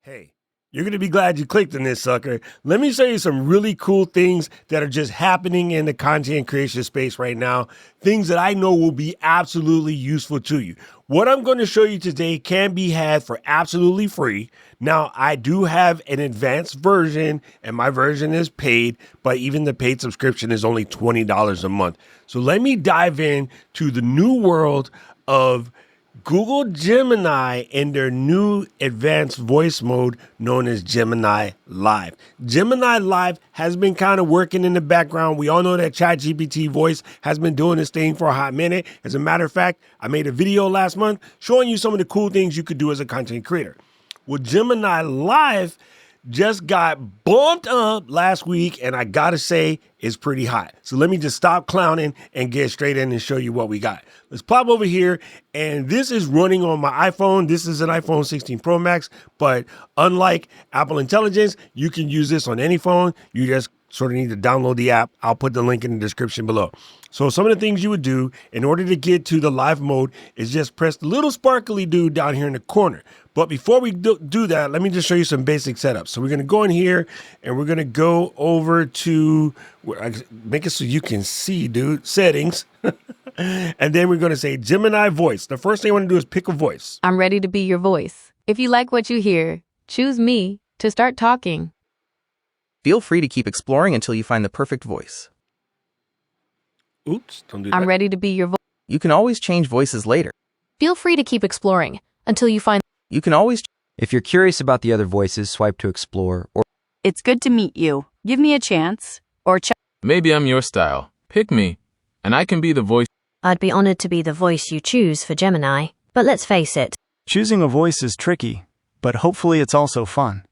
Hey, you're going to be glad you clicked on this sucker. Let me show you some really cool things that are just happening in the content creation space right now. Things that I know will be absolutely useful to you. What I'm going to show you today can be had for absolutely free. Now, I do have an advanced version and my version is paid, but even the paid subscription is only $20 a month. So let me dive in to the new world of Google Gemini and their new advanced voice mode known as Gemini Live. Gemini Live has been kind of working in the background. We all know that ChatGPT voice has been doing this thing for a hot minute. As a matter of fact, I made a video last month showing you some of the cool things you could do as a content creator. Well, Gemini Live just got bumped up last week, and I gotta say, it's pretty hot. So let me just stop clowning and get straight in and show you what we got. Let's pop over here, and this is running on my iPhone. This is an iPhone 16 Pro Max, but unlike Apple Intelligence, you can use this on any phone. You just sort of need to download the app. I'll put the link in the description below. So some of the things you would do in order to get to the live mode is just press the little sparkly dude down here in the corner. But before we do that, let me just show you some basic setups. So we're going to go in here and we're going to go over to, make it so you can see, dude, settings. And then we're going to say Gemini voice. The first thing I want to do is pick a voice. I'm ready to be your voice. If you like what you hear, choose me to start talking. Feel free to keep exploring until you find the perfect voice. Oops, don't do that. I'm ready to be your voice. You can always change voices later. Feel free to keep exploring until you find. You can always. If you're curious about the other voices, swipe to explore or. It's good to meet you. Give me a chance. Or Maybe I'm your style. Pick me, and I can be the voice. I'd be honored to be the voice you choose for Gemini, but let's face it. Choosing a voice is tricky, but hopefully it's also fun.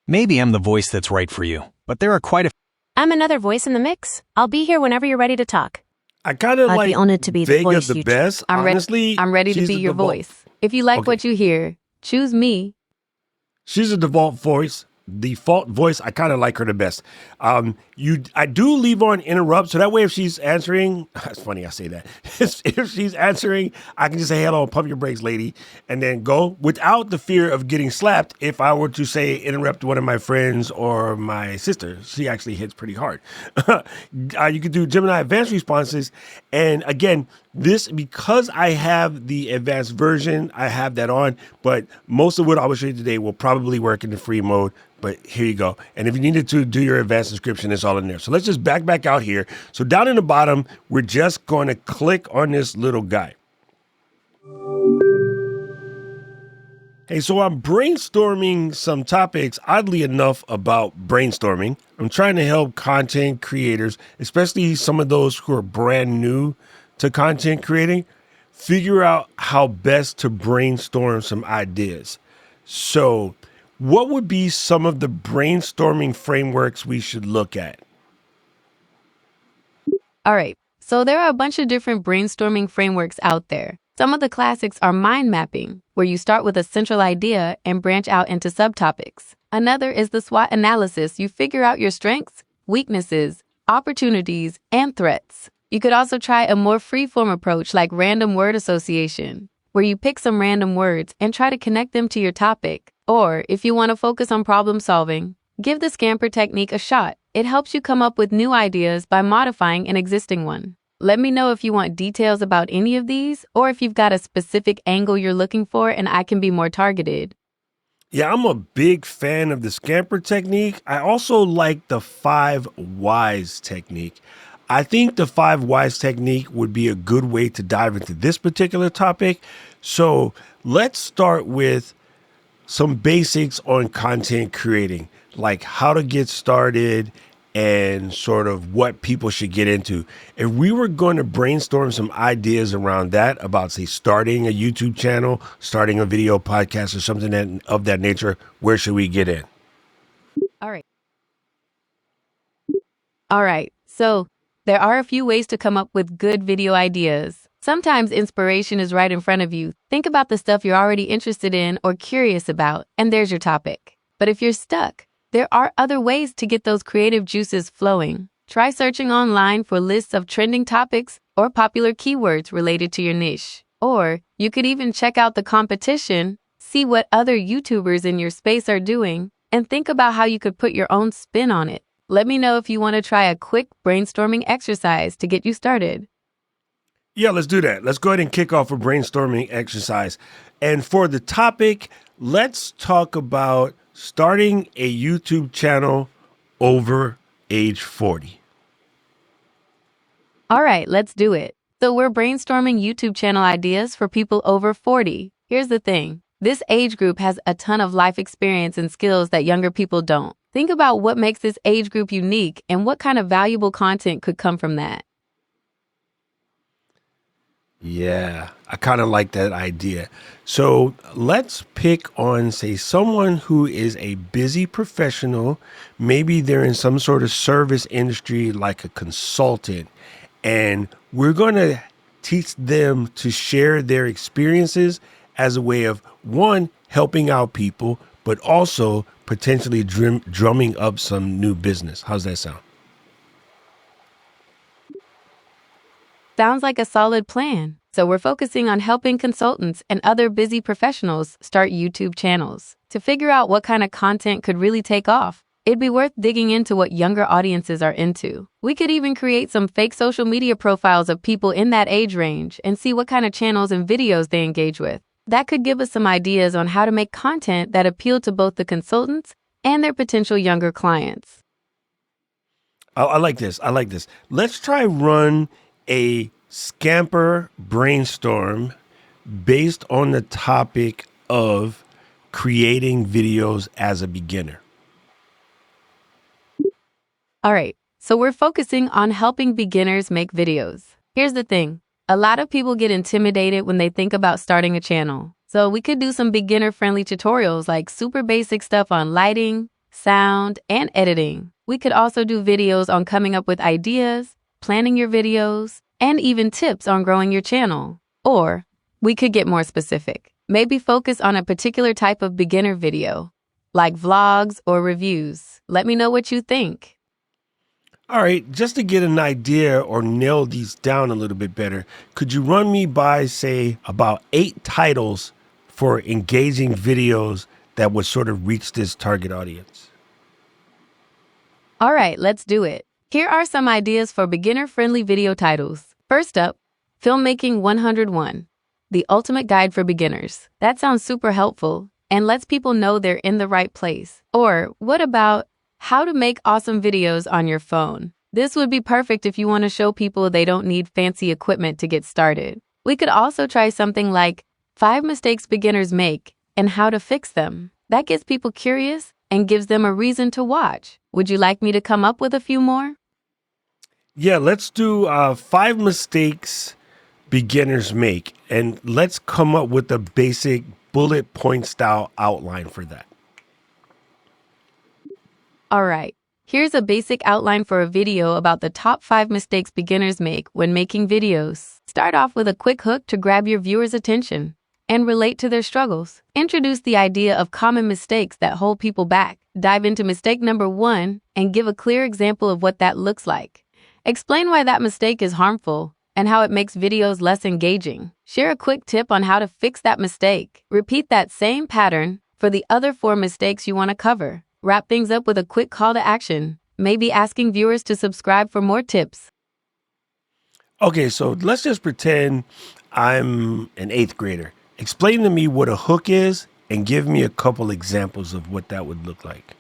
Maybe I'm the voice that's right for you, but there are quite a. I'm another voice in the mix. I'll be here whenever you're ready to talk. I kind of like be honored to be the Vega voice the you best. Honestly, I'm ready to she's be the your default. voice. If you like Okay. what you hear, choose me. She's a default voice. I kind of like her the best. I do leave on interrupt, so that way if she's answering, it's funny I say that. If she's answering, I can just say, hello, pump your brakes, lady, and then go without the fear of getting slapped if I were to say interrupt one of my friends or my sister. She actually hits pretty hard. You could do Gemini advanced responses. And again, this, because I have the advanced version, I have that on, but most of what I will show you today will probably work in the free mode. But here you go. And if you needed to do your advanced subscription, it's all in there. So let's just back out here. So down in the bottom, we're just going to click on this little guy. Hey, so I'm brainstorming some topics, oddly enough, about brainstorming. I'm trying to help content creators, especially some of those who are brand new to content creating, figure out how best to brainstorm some ideas. So what would be some of the brainstorming frameworks we should look at? All right. So there are a bunch of different brainstorming frameworks out there. Some of the classics are mind mapping, where you start with a central idea and branch out into subtopics. Another is the SWOT analysis. You figure out your strengths, weaknesses, opportunities, and threats. You could also try a more free-form approach like random word association, where you pick some random words and try to connect them to your topic. Or if you want to focus on problem solving, give the SCAMPER technique a shot. It helps you come up with new ideas by modifying an existing one. Let me know if you want details about any of these or if you've got a specific angle you're looking for and I can be more targeted. Yeah, I'm a big fan of the SCAMPER technique. I also like the 5 whys technique. I think the 5 whys technique would be a good way to dive into this particular topic. So let's start with some basics on content creating, like how to get started and sort of what people should get into. If we were going to brainstorm some ideas around that, about, say, starting a YouTube channel, starting a video podcast or something of that nature, where should we get in? All right. So there are a few ways to come up with good video ideas. Sometimes inspiration is right in front of you. Think about the stuff you're already interested in or curious about, and there's your topic. But if you're stuck, there are other ways to get those creative juices flowing. Try searching online for lists of trending topics or popular keywords related to your niche. Or you could even check out the competition, See what other YouTubers in your space are doing, and think about how you could put your own spin on it. Let me know if you want to try a quick brainstorming exercise to get you started. Yeah, let's do that. Let's go ahead and kick off a brainstorming exercise. And for the topic, let's talk about starting a YouTube channel over age 40. All right, let's do it. So we're brainstorming YouTube channel ideas for people over 40. Here's the thing. This age group has a ton of life experience and skills that younger people don't. Think about what makes this age group unique and what kind of valuable content could come from that. Yeah, I kind of like that idea. So let's pick on, say, someone who is a busy professional. Maybe they're in some sort of service industry like a consultant. And we're going to teach them to share their experiences as a way of, one, helping out people, but also potentially drumming up some new business. How's that sound? Sounds like a solid plan. So we're focusing on helping consultants and other busy professionals start YouTube channels. To figure out what kind of content could really take off, it'd be worth digging into what younger audiences are into. We could even create some fake social media profiles of people in that age range and see what kind of channels and videos they engage with. That could give us some ideas on how to make content that appeal to both the consultants and their potential younger clients. I like this. I like this. Let's try run a Scamper brainstorm based on the topic of creating videos as a beginner. All right, so we're focusing on helping beginners make videos. Here's the thing. A lot of people get intimidated when they think about starting a channel. So we could do some beginner-friendly tutorials like super basic stuff on lighting, sound, and editing. We could also do videos on coming up with ideas, planning your videos, and even tips on growing your channel. Or we could get more specific. Maybe focus on a particular type of beginner video, like vlogs or reviews. Let me know what you think. All right, just to get an idea or nail these down a little bit better, could you run me by, say, about 8 titles for engaging videos that would sort of reach this target audience? All right, let's do it. Here are some ideas for beginner-friendly video titles. First up, Filmmaking 101, the ultimate guide for beginners. That sounds super helpful and lets people know they're in the right place. Or what about how to make awesome videos on your phone? This would be perfect if you want to show people they don't need fancy equipment to get started. We could also try something like 5 mistakes beginners make and how to fix them. That gets people curious and gives them a reason to watch. Would you like me to come up with a few more? Yeah, let's do 5 mistakes beginners make, and let's come up with a basic bullet point style outline for that. All right, here's a basic outline for a video about the top 5 mistakes beginners make when making videos. Start off with a quick hook to grab your viewers' attention and relate to their struggles. Introduce the idea of common mistakes that hold people back. Dive into mistake number 1 and give a clear example of what that looks like. Explain why that mistake is harmful and how it makes videos less engaging. Share a quick tip on how to fix that mistake. Repeat that same pattern for the other 4 mistakes you want to cover. Wrap things up with a quick call to action, maybe asking viewers to subscribe for more tips. Okay, so let's just pretend I'm an 8th grader. Explain to me what a hook is and give me a couple examples of what that would look like.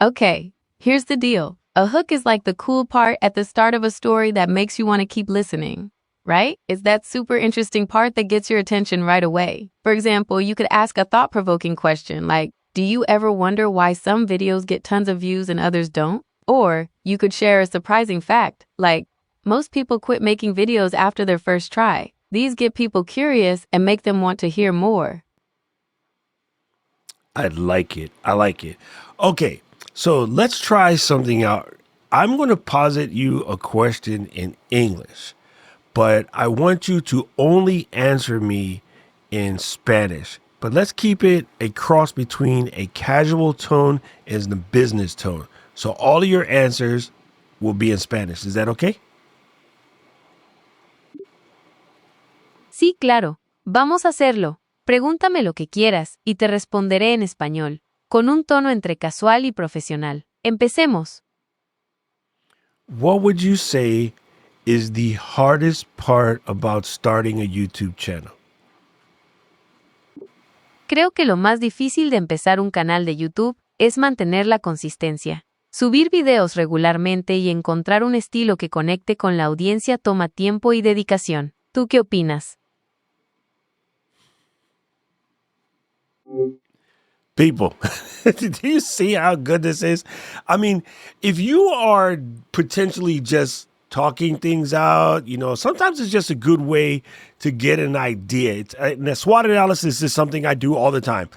Okay, here's the deal. A hook is like the cool part at the start of a story that makes you want to keep listening, right? It's that super interesting part that gets your attention right away. For example, you could ask a thought-provoking question like, do you ever wonder why some videos get tons of views and others don't? Or you could share a surprising fact, like, most people quit making videos after their first try. These get people curious and make them want to hear more. I like it. I like it. Okay, so let's try something out. I'm going to posit you a question in English, but I want you to only answer me in Spanish. But let's keep it a cross between a casual tone and the business tone. So all of your answers will be in Spanish. Is that okay? Sí, claro. Vamos a hacerlo. Pregúntame lo que quieras y te responderé en español, con un tono entre casual y profesional. Empecemos. What would you say is the hardest part about starting a YouTube channel? Creo que lo más difícil de empezar un canal de YouTube es mantener la consistencia. Subir videos regularmente y encontrar un estilo que conecte con la audiencia toma tiempo y dedicación. ¿Tú qué opinas? People, do you see how good this is? I mean, if you are potentially just talking things out, sometimes it's just a good way to get an idea. And the SWOT analysis is something I do all the time.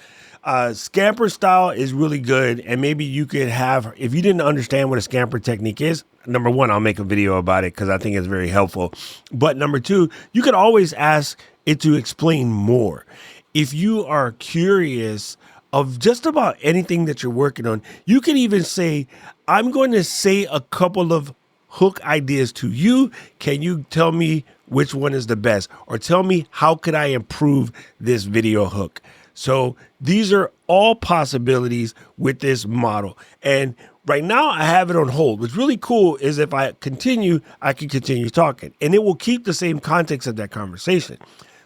Scamper style is really good. And maybe you could have, if you didn't understand what a scamper technique is, number one, I'll make a video about it because I think it's very helpful. But number two, you could always ask it to explain more. If you are curious of just about anything that you're working on, you can even say, I'm going to say a couple of hook ideas to you. Can you tell me which one is the best? Or tell me, how could I improve this video hook? So these are all possibilities with this model. And right now I have it on hold. What's really cool is if I continue, I can continue talking and it will keep the same context of that conversation.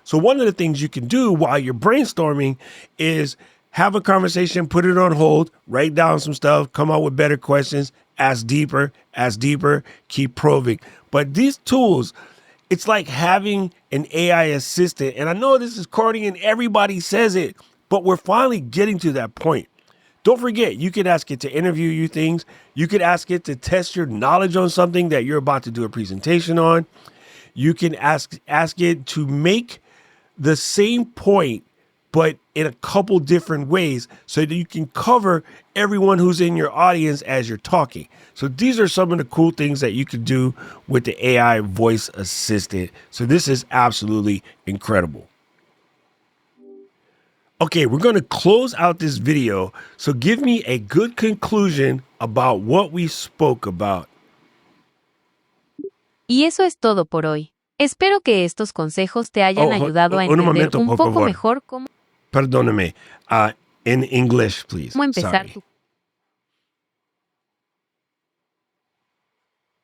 So one of the things you can do while you're brainstorming is have a conversation, put it on hold, write down some stuff, come out with better questions, ask deeper, keep probing. But these tools, it's like having an AI assistant. And I know this is corny and everybody says it, but we're finally getting to that point. Don't forget, you can ask it to interview you things. You could ask it to test your knowledge on something that you're about to do a presentation on. You can ask it to make the same point, but in a couple different ways so that you can cover everyone who's in your audience as you're talking. So these are some of the cool things that you can do with the AI voice assistant. So this is absolutely incredible. Okay, we're going to close out this video. So give me a good conclusion about what we spoke about. Y eso es todo por hoy. Espero que estos consejos te hayan ayudado a entender un poco mejor cómo Perdóname. In English, please. empezar Sorry. tu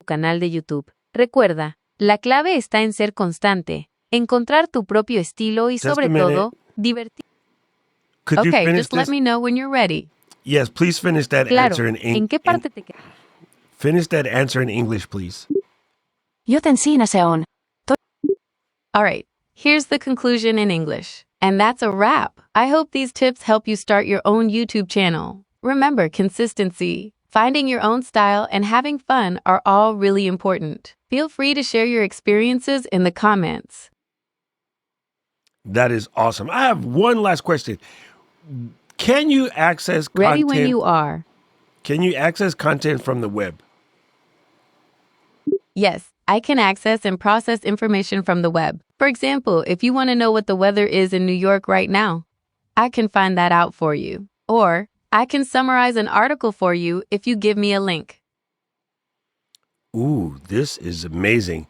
canal de YouTube. Recuerda, la clave está en ser constante, encontrar tu propio estilo y Just sobre a minute. todo, divertir. Could you Okay, finish just let this? me know when you're ready. Yes, please finish that Claro, answer in ¿en qué parte te quedas? Finish that answer in English, please. Joten siinä se on. All right, here's the conclusion in English. And that's a wrap. I hope these tips help you start your own YouTube channel. Remember, consistency, finding your own style, and having fun are all really important. Feel free to share your experiences in the comments. That is awesome. I have one last question. Can you access Ready content? when you are. Can you access content from the web? Yes, I can access and process information from the web. For example, if you want to know what the weather is in New York right now, I can find that out for you. Or I can summarize an article for you if you give me a link. Ooh, this is amazing.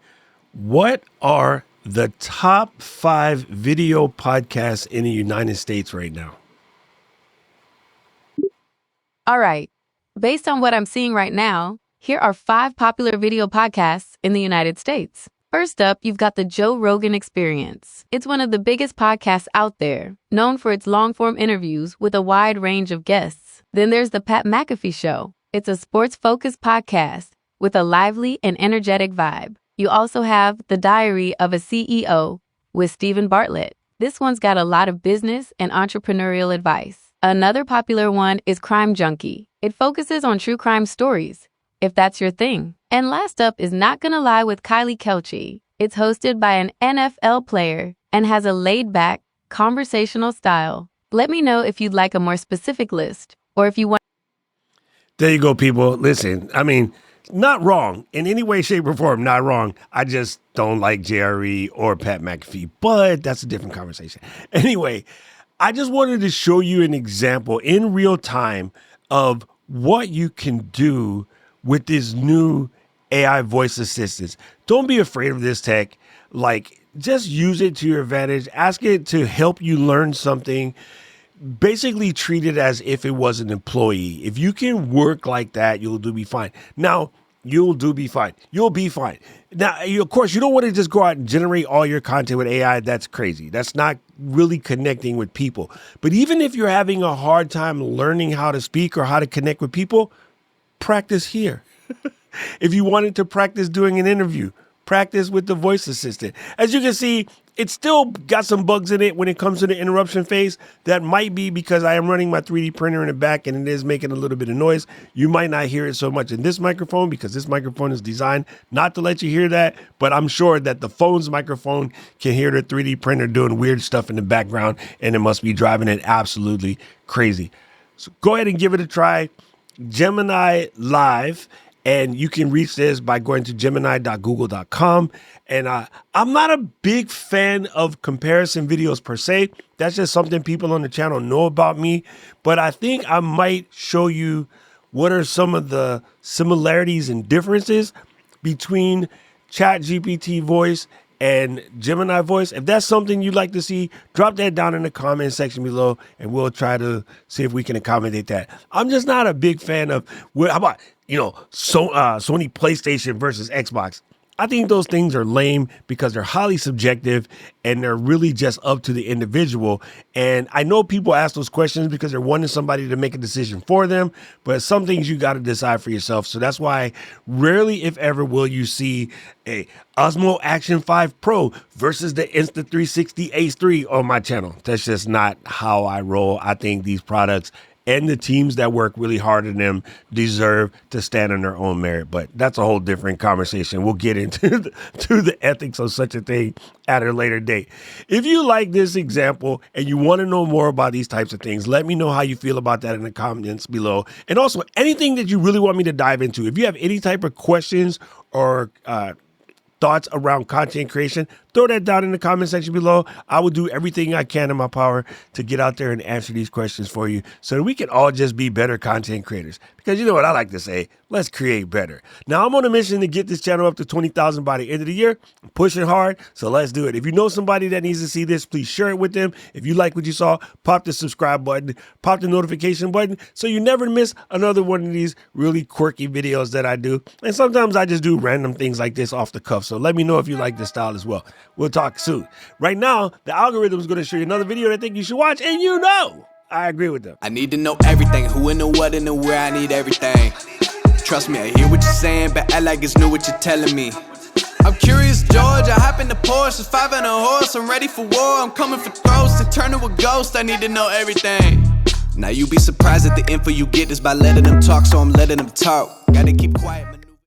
What are the top 5 video podcasts in the United States right now? All right. Based on what I'm seeing right now, here are 5 popular video podcasts in the United States. First up, you've got the Joe Rogan Experience. It's one of the biggest podcasts out there, known for its long-form interviews with a wide range of guests. Then there's the Pat McAfee Show. It's a sports-focused podcast with a lively and energetic vibe. You also have The Diary of a CEO with Stephen Bartlett. This one's got a lot of business and entrepreneurial advice. Another popular one is Crime Junkie. It focuses on true crime stories, if that's your thing. And last up is Not Gonna Lie with Kylie Kelce. It's hosted by an NFL player and has a laid-back, conversational style. Let me know if you'd like a more specific list or if you want. There you go, people. Listen, I mean, not wrong in any way, shape, or form. Not wrong. I just don't like JRE or Pat McAfee, but that's a different conversation. Anyway, I just wanted to show you an example in real time of what you can do with this new AI voice assistants. Don't be afraid of this tech. Like, just use it to your advantage. Ask it to help you learn something. Basically treat it as if it was an employee. If you can work like that, you'll be fine. Now, you'll be fine. You'll be fine. Now, of course, you don't want to just go out and generate all your content with AI. That's crazy. That's not really connecting with people. But even if you're having a hard time learning how to speak or how to connect with people, practice here. If you wanted to practice doing an interview, practice with the voice assistant. As you can see, it's still got some bugs in it when it comes to the interruption phase. That might be because I am running my 3D printer in the back and it is making a little bit of noise. You might not hear it so much in this microphone because this microphone is designed not to let you hear that, but I'm sure that the phone's microphone can hear the 3D printer doing weird stuff in the background, and it must be driving it absolutely crazy. So go ahead and give it a try. Gemini Live. And you can reach this by going to gemini.google.com. And I'm not a big fan of comparison videos per se. That's just something people on the channel know about me. But I think I might show you what are some of the similarities and differences between ChatGPT voice and Gemini voice. If that's something you'd like to see, drop that down in the comment section below and we'll try to see if we can accommodate that. I'm just not a big fan of, how about, Sony PlayStation versus Xbox. I think those things are lame because they're highly subjective and they're really just up to the individual. And I know people ask those questions because they're wanting somebody to make a decision for them, but some things you got to decide for yourself. So that's why rarely, if ever, will you see a Osmo Action 5 Pro versus the Insta360 Ace 3 on my channel. That's just not how I roll. I think these products and the teams that work really hard on them deserve to stand on their own merit. But that's a whole different conversation. We'll get into the ethics of such a thing at a later date. If you like this example and you want to know more about these types of things, let me know how you feel about that in the comments below. And also anything that you really want me to dive into. If you have any type of questions or thoughts around content creation, throw that down in the comment section below. I will do everything I can in my power to get out there and answer these questions for you so that we can all just be better content creators. Because you know what I like to say, let's create better. Now, I'm on a mission to get this channel up to 20,000 by the end of the year. I'm pushing hard, so let's do it. If you know somebody that needs to see this, please share it with them. If you like what you saw, pop the subscribe button, pop the notification button so you never miss another one of these really quirky videos that I do. And sometimes I just do random things like this off the cuff. So let me know if you like this style as well. We'll talk soon. Right now, the algorithm is going to show you another video that I think you should watch, and you know I agree with them. I need to know everything, who and the what and the where, I need everything. Trust me, I hear what you're saying, but act like it's new what you're telling me. I'm curious, George, I hop in the Porsche, it's 5 and a horse, I'm ready for war, I'm coming for throats, to turn to a ghost, I need to know everything. Now you be surprised at the info you get is by letting them talk, so I'm letting them talk. Gotta keep quiet.